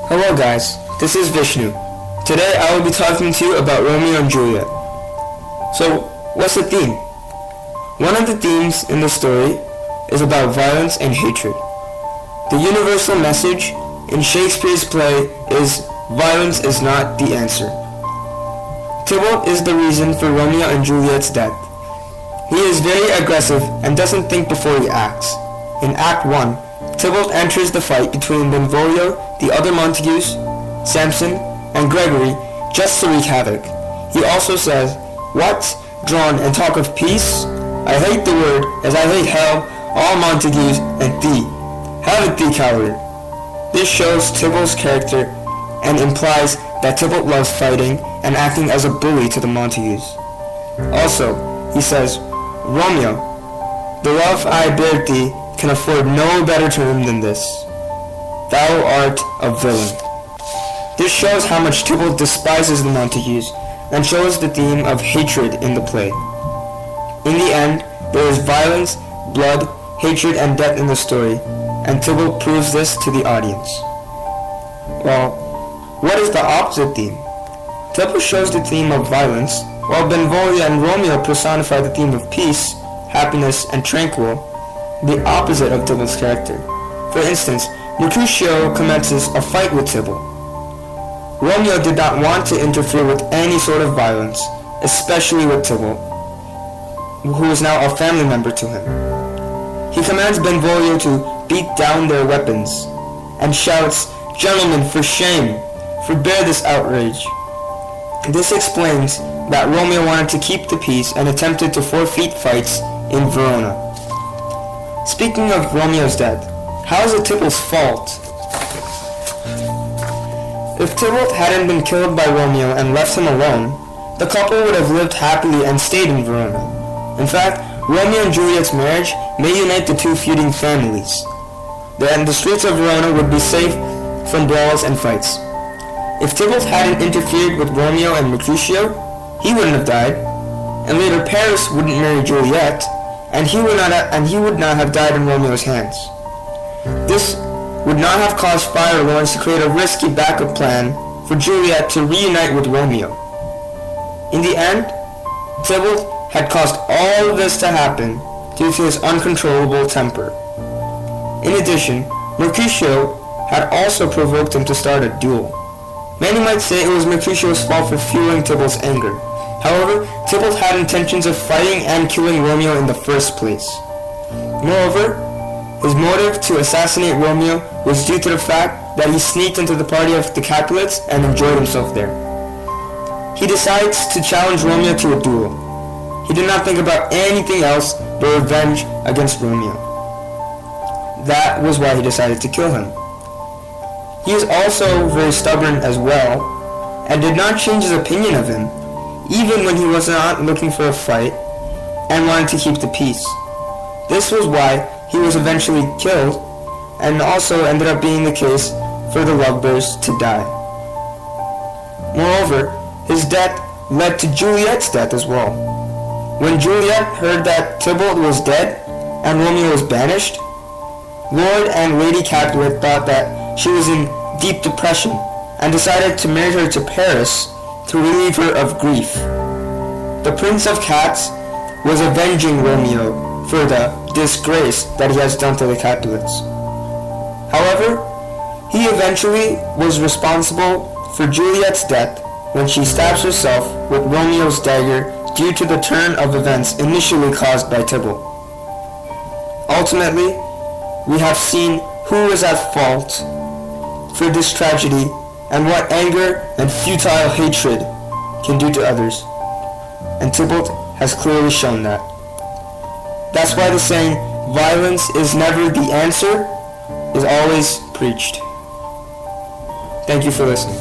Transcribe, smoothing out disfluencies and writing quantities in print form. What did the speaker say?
Hello guys, this is Vishnu. Today I will be talking to you about Romeo and Juliet. So, what's the theme? One of the themes in the story is about violence and hatred. The universal message in Shakespeare's play is violence is not the answer. Tybalt is the reason for Romeo and Juliet's death. He is very aggressive and doesn't think before he acts. In Act 1, Tybalt enters the fight between Benvolio, the other Montagues, Samson, and Gregory just to wreak havoc. He also says, "What? Drawn and talk of peace? I hate the word, as I hate hell, all Montagues, and thee. Have it thee, coward." This shows Tybalt's character and implies that Tybalt loves fighting and acting as a bully to the Montagues. Also, he says, "Romeo, the love I bear thee can afford no better term than this. Thou art a villain." This shows how much Tybalt despises the Montagues and shows the theme of hatred in the play. In the end, there is violence, blood, hatred, and death in the story, and Tybalt proves this to the audience. Well, what is the opposite theme? Tybalt shows the theme of violence, while Benvolio and Romeo personify the theme of peace, happiness, and tranquil, the opposite of Tybalt's character. For instance, Mercutio commences a fight with Tybalt. Romeo did not want to interfere with any sort of violence, especially with Tybalt, who is now a family member to him. He commands Benvolio to beat down their weapons, and shouts, "Gentlemen, for shame! Forbear this outrage." This explains that Romeo wanted to keep the peace and attempted to forfeit fights in Verona. Speaking of Romeo's death, how is it Tybalt's fault? If Tybalt hadn't been killed by Romeo and left him alone, the couple would have lived happily and stayed in Verona. In fact, Romeo and Juliet's marriage may unite the two feuding families. Then the streets of Verona would be safe from brawls and fights. If Tybalt hadn't interfered with Romeo and Mercutio, he wouldn't have died, and later Paris wouldn't marry Juliet, and he would not have died in Romeo's hands. This would not have caused Friar Lawrence to create a risky backup plan for Juliet to reunite with Romeo. In the end, Tybalt had caused all of this to happen due to his uncontrollable temper. In addition, Mercutio had also provoked him to start a duel. Many might say it was Mercutio's fault for fueling Tybalt's anger. However, Tybalt had intentions of fighting and killing Romeo in the first place. Moreover, his motive to assassinate Romeo was due to the fact that he sneaked into the party of the Capulets and enjoyed himself there. He decides to challenge Romeo to a duel. He did not think about anything else but revenge against Romeo. That was why he decided to kill him. He is also very stubborn as well, and did not change his opinion of him, even when he was not looking for a fight and wanted to keep the peace. This was why he was eventually killed, and also ended up being the case for the lovebirds to die. Moreover, his death led to Juliet's death as well. When Juliet heard that Tybalt was dead and Romeo was banished, Lord and Lady Capulet thought that she was in deep depression and decided to marry her to Paris to relieve her of grief. The Prince of Cats was avenging Romeo for the disgrace that he has done to the Capulets. However, he eventually was responsible for Juliet's death when she stabs herself with Romeo's dagger due to the turn of events initially caused by Tybalt. Ultimately, we have seen who was at fault for this tragedy and what anger and futile hatred can do to others. And Tybalt has clearly shown that. That's why the saying, "Violence is never the answer," is always preached. Thank you for listening.